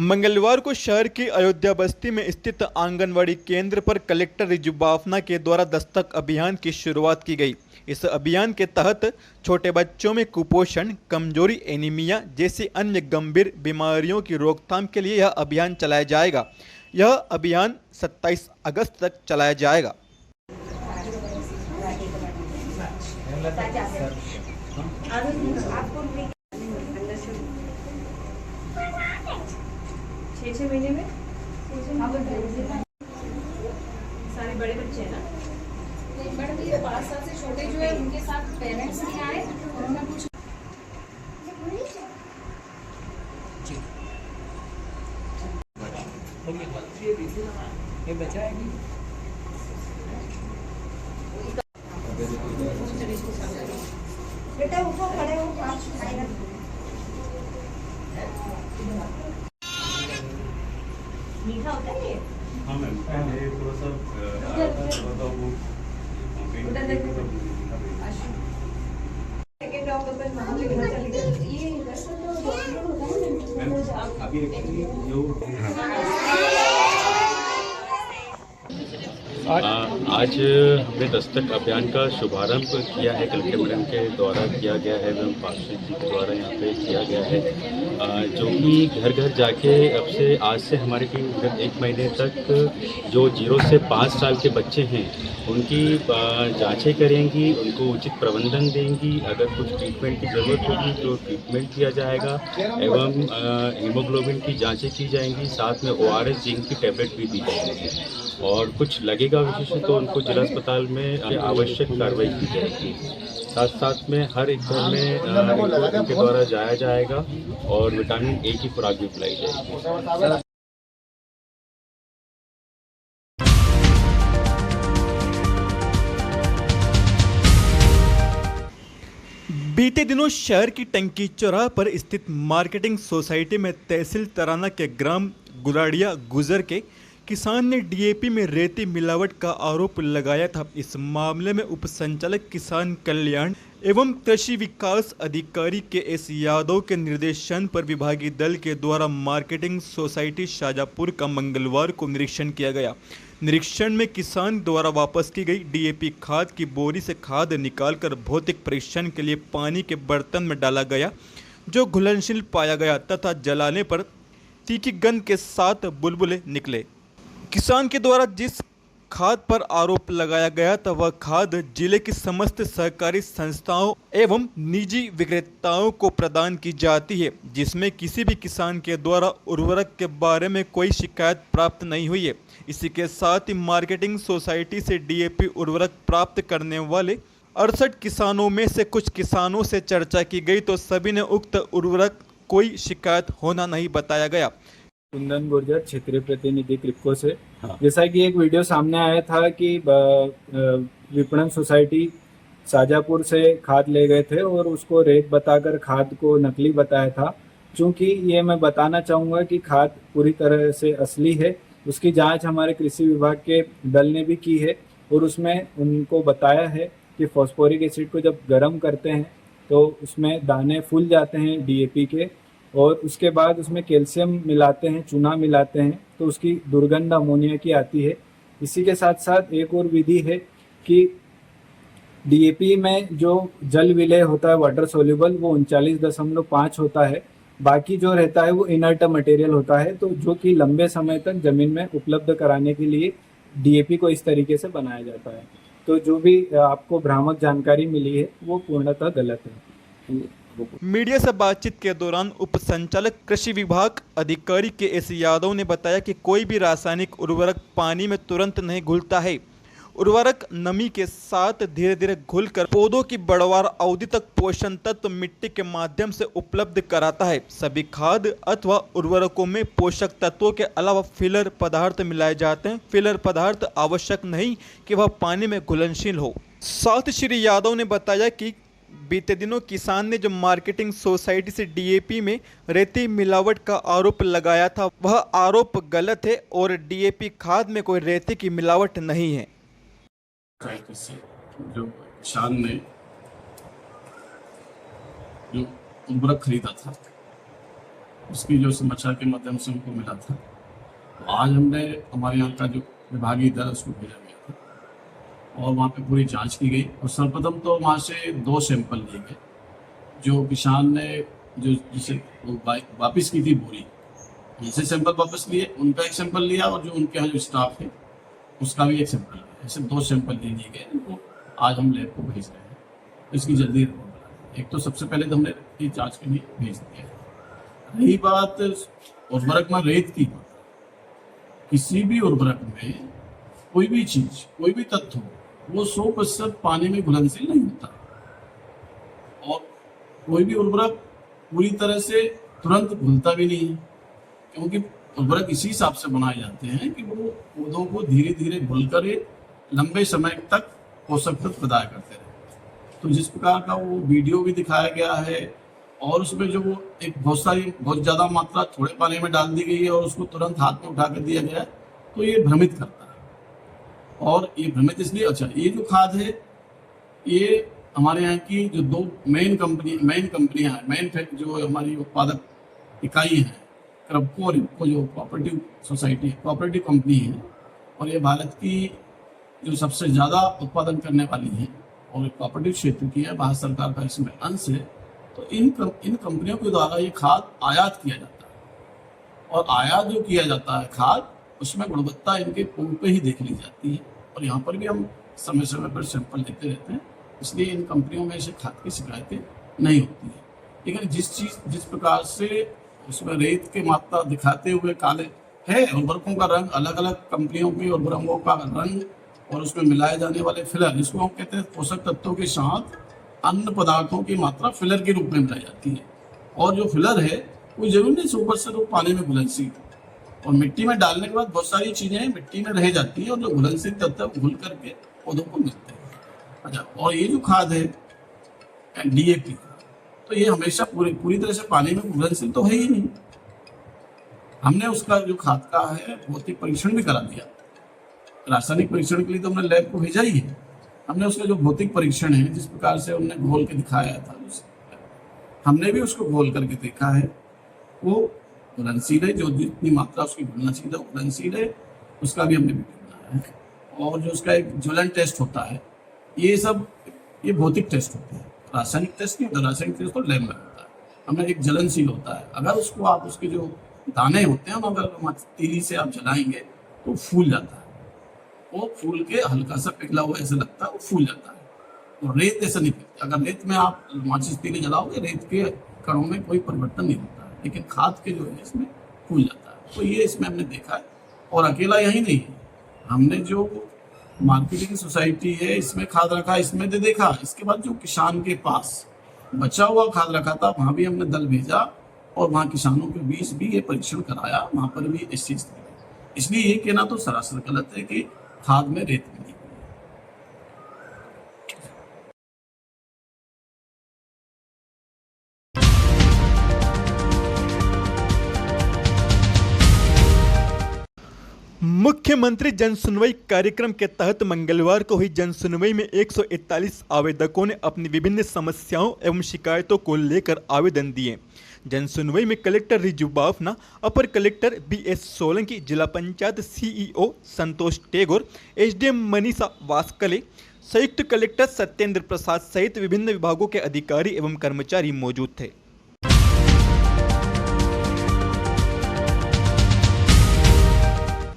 मंगलवार को शहर की अयोध्या बस्ती में स्थित आंगनवाड़ी केंद्र पर कलेक्टर रिजू बाफना के द्वारा दस्तक अभियान की शुरुआत की गई। इस अभियान के तहत छोटे बच्चों में कुपोषण, कमजोरी, एनीमिया जैसी अन्य गंभीर बीमारियों की रोकथाम के लिए यह अभियान चलाया जाएगा। यह अभियान 27 अगस्त तक चलाया जाएगा। छः महीने में सारे बड़े बच्चे हैं ना, बड़े भैया 5 साल से छोटे जो है उनके साथ पेरेंट्स नहीं आए और उन्हें कुछ ये बचा है कि बेटा ऊपर खड़े हो आप मीठा होता है ये। हाँ मैम, पहले थोड़ा सा वो सेकंड डॉग अपन वहाँ पे घर चले गए। ये वैसे तो डॉक्टर होता है ना अभी एक्चुअली जो आज हमने दस्तक अभियान का शुभारंभ किया है। कलेक्टर मैडम के द्वारा किया गया है, एवं पार्षद जी के द्वारा यहाँ पे किया गया है, जो कि घर घर जाके अब से आज से हमारी टीम 1 महीने तक जो 0 से 5 साल के बच्चे हैं उनकी जांचें करेंगी, उनको उचित प्रबंधन देंगी। अगर कुछ ट्रीटमेंट की ज़रूरत होगी तो ट्रीटमेंट किया जाएगा एवं हीमोग्लोबिन की जाँचें की जाएंगी। साथ में ORS जिंक की टैबलेट भी दी जाएगी और कुछ लगेगा विशेष तो उनको जिला अस्पताल में आवश्यक कार्रवाई की जाएगी। साथ साथ में हर एक घर में इनके द्वारा जाया जाएगा और विटामिन ए की खुराक भी पिलाई जाएगी। बीते दिनों शहर की टंकी चौराहा पर स्थित मार्केटिंग सोसाइटी में तहसील तराना के ग्राम गुराड़िया गुजर के किसान ने DAP में रेती मिलावट का आरोप लगाया था। इस मामले में उप संचालक किसान कल्याण एवं कृषि विकास अधिकारी KS यादव के निर्देशन पर विभागीय दल के द्वारा मार्केटिंग सोसाइटी शाजापुर का मंगलवार को निरीक्षण किया गया। निरीक्षण में किसान द्वारा वापस की गई DAP खाद की बोरी से खाद निकालकर भौतिक परीक्षण के लिए पानी के बर्तन में डाला गया, जो घुलनशील पाया गया तथा जलाने पर तीखी गंध के साथ बुलबुले निकले। किसान के द्वारा जिस खाद पर आरोप लगाया गया था वह खाद जिले की समस्त सहकारी संस्थाओं एवं निजी विक्रेताओं को प्रदान की जाती है, जिसमें किसी भी किसान के द्वारा उर्वरक के बारे में कोई शिकायत प्राप्त नहीं हुई है। इसी के साथ ही मार्केटिंग सोसाइटी से DAP उर्वरक प्राप्त करने वाले 68 किसानों में से कुछ किसानों से चर्चा की गई तो सभी ने उक्त उर्वरक कोई शिकायत होना नहीं बताया गया। कुंदन गुर्जर, क्षेत्रीय प्रतिनिधि क्रिप्को से। जैसा कि एक वीडियो सामने आया था कि विपणन सोसाइटी शाजापुर से खाद ले गए थे और उसको रेत बताकर खाद को नकली बताया था। चूंकि ये मैं बताना चाहूँगा कि खाद पूरी तरह से असली है, उसकी जांच हमारे कृषि विभाग के दल ने भी की है और उसमें उनको बताया है कि फॉस्फोरिक एसिड को जब गर्म करते हैं तो उसमें दाने फूल जाते हैं DAP के, और उसके बाद उसमें कैल्शियम मिलाते हैं, चूना मिलाते हैं तो उसकी दुर्गंध अमोनिया की आती है। इसी के साथ साथ एक और विधि है कि DAP में जो जल विलय होता है वाटर सोल्यूबल वो 39.5 होता है, बाकी जो रहता है वो इनर्ट मटेरियल होता है, तो जो कि लंबे समय तक जमीन में उपलब्ध कराने के लिए DAP को इस तरीके से बनाया जाता है। तो जो भी आपको भ्रामक जानकारी मिली है वो पूर्णतः गलत है। मीडिया से बातचीत के दौरान उप संचालक कृषि विभाग अधिकारी KS यादव ने बताया कि कोई भी रासायनिक उर्वरक पानी में तुरंत नहीं घुलता है। उर्वरक नमी के साथ धीरे धीरे घुलकर पौधों की बढ़वार अवधि तक पोषण तत्व मिट्टी के माध्यम से उपलब्ध कराता है। सभी खाद अथवा उर्वरकों में पोषक तत्वों के अलावा फिलर पदार्थ मिलाए जाते हैं। फिलर पदार्थ आवश्यक नहीं कि वह पानी में घुलनशील हो। साथ ही श्री यादव ने बताया कि बीते दिनों किसान ने जो मार्केटिंग सोसाइटी से DAP में रेती मिलावट का आरोप लगाया था वह आरोप गलत है और DAP खाद में कोई रेती की मिलावट नहीं है। जो किसान ने जो उर्वरक खरीदा था उसकी जो समाचार के माध्यम से उनको मिला था। तो आज हमने हमारे यहाँ का जो विभागीय दल उसको भेजा गया था और वहाँ पे पूरी जांच की गई और सर्वप्रथम तो वहाँ से 2 सैंपल लिए गए। जो किसान ने जो जिसे वापस की थी बोरी, उनसे सैंपल वापस लिए, उनका एक सैंपल लिया और जो उनके यहाँ जो स्टाफ है उसका भी एक सैंपल लिया। ऐसे 2 सैंपल ले लिए गए, इनको आज हम लैब को भेज रहे हैं। तो इसकी जल्दी रिपोर्ट बना, एक तो सबसे पहले तो हमने इसकी जाँच के लिए भेज दिया है। रही बात उर्वरक में रेत की, किसी भी उर्वरक में कोई भी चीज, कोई भी तत्व हो, वो 100% पानी में घुलनशील नहीं होता और कोई भी उर्वरक पूरी तरह से तुरंत घुलता भी नहीं है, क्योंकि उर्वरक इसी हिसाब से बनाए जाते हैं कि वो पौधों को धीरे धीरे घुलकर लंबे समय तक पोषक तत्व प्रदान करते रहे। तो जिस प्रकार का वो वीडियो भी दिखाया गया है और उसमें जो वो एक बहुत ज़्यादा मात्रा थोड़े पानी में डाल दी गई है और उसको तुरंत हाथ में उठा कर दिया गया है, तो ये भ्रमित करता है। और ये भ्रमित इसलिए, अच्छा ये जो खाद है ये हमारे यहाँ की जो 2 मेन कंपनियां हैं, जो हमारी उत्पादक इकाई हैं, क्रबको और इफको, जो कोऑपरेटिव सोसाइटी कोऑपरेटिव कंपनी है और ये भारत की जो सबसे ज़्यादा उत्पादन करने वाली है और कोऑपरेटिव क्षेत्र की है, भारत सरकार का इसमें अंश है। तो इन कंपनियों के द्वारा ये खाद आयात किया जाता है और आयात जो किया जाता है खाद, उसमें गुणवत्ता इनके पूर्व पे ही देख ली जाती है और यहाँ पर भी हम समय समय पर सैंपल लेते रहते हैं, इसलिए इन कंपनियों में ऐसे खाद की शिकायतें नहीं होती है। लेकिन जिस प्रकार से उसमें रेत की मात्रा दिखाते हुए काले है, उर्वरकों का रंग अलग अलग कंपनियों के उर्वरकों का रंग और उसमें मिलाए जाने वाले फिलर, जिसको हम कहते हैं पोषक तत्वों के साथ अन्य पदार्थों की मात्रा फिलर के रूप में मिलाई जाती है। और जो फिलर है वो जरूर नहीं 100% वो पानी में घुलनशील, और मिट्टी में डालने के बाद बहुत सारी चीजें मिट्टी में रह जाती है और जो घुलनशील तत्व घुल करके पौधों को मिलते हैं। अच्छा, और ये जो खाद है DAP, तो ये हमेशा पूरी तरह से पानी में घुलनशील तो है ही नहीं। हमने उसका जो खाद का है भौतिक परीक्षण भी करा दिया, रासायनिक परीक्षण के लिए तो हमने लैब को भेजा ही है। हमने उसका जो भौतिक परीक्षण है, जिस प्रकार से हमने घोल के दिखाया था, हमने भी उसको घोल करके देखा है, वो घुलनशील है, जो जितनी मात्रा उसकी घुलनशील है घुलनशील है, उसका भी हमने वीडियो बनाया है। और जो उसका एक ज्वलन टेस्ट होता है, ये भौतिक टेस्ट होते हैं, रासायनिक टेस्ट नहीं होता। रासायनिक टेस्ट तो लैब में होता है, हमें एक ज्वलनशील होता है। अगर उसको आप उसके जो दाने होते हैं, अगर तीली से आप जलाएंगे तो फूल जाता है, वो फूल के हल्का सा पिघला हुआ ऐसा लगता है, वो फूल जाता है। और रेत ऐसा नहीं पिघलता। अगर रेत में आप माचिस तीली जलाओगे, रेत के कणों में कोई परिवर्तन नहीं होता है, लेकिन खाद के जो है इसमें फूल जाता है। तो ये इसमें हमने देखा है। और अकेला यही नहीं है, हमने जो मार्केटिंग सोसाइटी है इसमें खाद रखा, इसमें तो देखा। इसके बाद जो किसान के पास बचा हुआ खाद रखा था, वहाँ भी हमने दल भेजा और वहाँ किसानों के बीच भी ये परीक्षण कराया, वहाँ पर भी इस चीज़। इसलिए ये कहना तो सरासर गलत है कि खाद में रेत मिली। मुख्यमंत्री जन सुनवाई कार्यक्रम के तहत मंगलवार को हुई जन सुनवाई में 141 आवेदकों ने अपनी विभिन्न समस्याओं एवं शिकायतों को लेकर आवेदन दिए। जन सुनवाई में कलेक्टर रिजू बाफना, अपर कलेक्टर BS सोलंकी, जिला पंचायत CEO संतोष टेगोर, SDM मनीषा वास्कले, संयुक्त कलेक्टर सत्येंद्र प्रसाद सहित विभिन्न विभागों के अधिकारी एवं कर्मचारी मौजूद थे।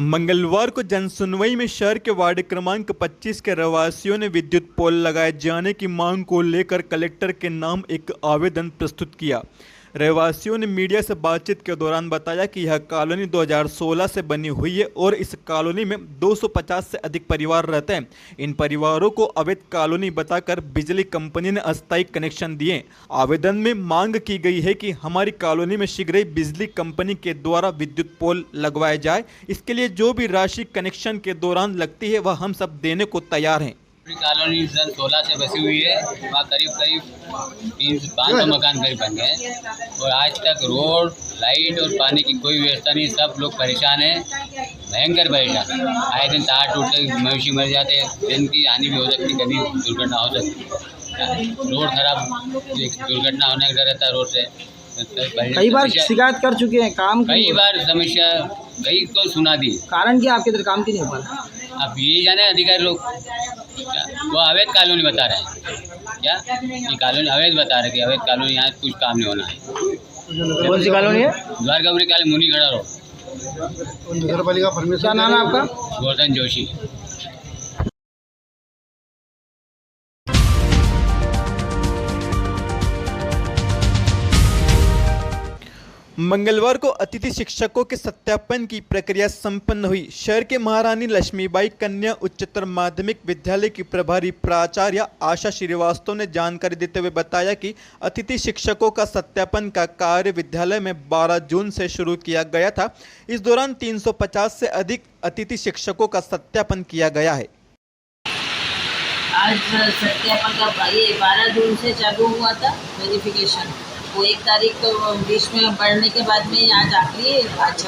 मंगलवार को जन सुनवाई में शहर के वार्ड क्रमांक 25 के रहवासियों ने विद्युत पोल लगाए जाने की मांग को लेकर कलेक्टर के नाम एक आवेदन प्रस्तुत किया। रहवासियों ने मीडिया से बातचीत के दौरान बताया कि यह कॉलोनी 2016 से बनी हुई है और इस कॉलोनी में 250 से अधिक परिवार रहते हैं। इन परिवारों को अवैध कॉलोनी बताकर बिजली कंपनी ने अस्थायी कनेक्शन दिए। आवेदन में मांग की गई है कि हमारी कॉलोनी में शीघ्र ही बिजली कंपनी के द्वारा विद्युत पोल लगवाए जाए। इसके लिए जो भी राशि कनेक्शन के दौरान लगती है वह हम सब देने को तैयार हैं। कॉलोनी सन 16 से बसी हुई है, वहाँ करीब 300-500 मकान करीब बन गए हैं और आज तक रोड, लाइट और पानी की कोई व्यवस्था नहीं। सब लोग परेशान हैं, भयंकर परेशान। आए दिन तार टूट के मवेशी मर जाते हैं, दिन की हानि भी हो सकती है, कभी दुर्घटना हो सकती है। रोड खराब, दुर्घटना होने का डर रहता है रोड से। कई बार शिकायत कर चुके हैं, काम क्यों कई हो रहा बार समस्या कई को सुना दी। है? कारण क्या आपके इधर काम क्यों नहीं हो पा रहा? अब ये जाने अधिकारी लोग वो अवैध कॉलोनी बता रहे हैं क्या, ये कॉलोनी अवैध बता रहे हैं कि अवैध कॉलोनी, यहाँ कुछ काम नहीं होना है। कौन सी कॉलोनी है? द्वारकापुरी कॉलोनी, मुनी खड़ा रोड। नगर पालिका परमिशन, क्या नाम है आपका? गोवर्धन जोशी। मंगलवार को अतिथि शिक्षकों के सत्यापन की प्रक्रिया संपन्न हुई। शहर के महारानी लक्ष्मीबाई कन्या उच्चतर माध्यमिक विद्यालय की प्रभारी प्राचार्य आशा श्रीवास्तव ने जानकारी देते हुए बताया कि अतिथि शिक्षकों का सत्यापन का कार्य विद्यालय में 12 जून से शुरू किया गया था। इस दौरान 350 से अधिक अतिथि शिक्षकों का सत्यापन किया गया है। आज सत्यापन का ये 12 जून से चालू हुआ था वेरिफिकेशन। वो 1 तारीख तो बीच में बढ़ने के बाद में आज आखिरी है, आज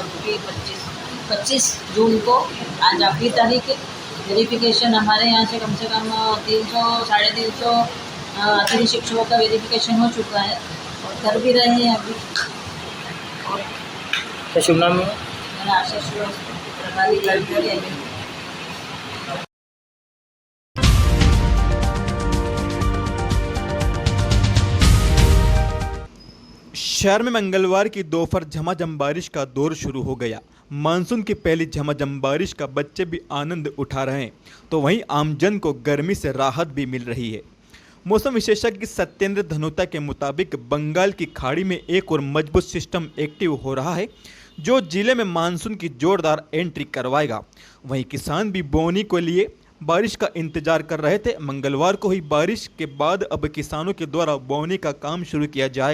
25 जून को आज आखिरी तारीख है। वेरिफिकेशन हमारे यहाँ से कम 300-350 अतिथि शिक्षकों का वेरिफिकेशन हो चुका है और कर भी रहे हैं अभी। और शुभ नाम है? मेरा आशा श्रीवास्तव, प्रभारी कलेक्टर है। शहर में मंगलवार की दोपहर झमाझम बारिश का दौर शुरू हो गया। मानसून की पहली झमाझम बारिश का बच्चे भी आनंद उठा रहे हैं, तो वहीं आमजन को गर्मी से राहत भी मिल रही है। मौसम विशेषज्ञ सत्येंद्र धनोता के मुताबिक बंगाल की खाड़ी में एक और मजबूत सिस्टम एक्टिव हो रहा है, जो जिले में मानसून की जोरदार एंट्री करवाएगा। वहीं किसान भी बोनी के लिए बारिश का इंतजार कर रहे थे। मंगलवार को हुई बारिश के बाद अब किसानों के द्वारा बोनी का काम शुरू किया जाए।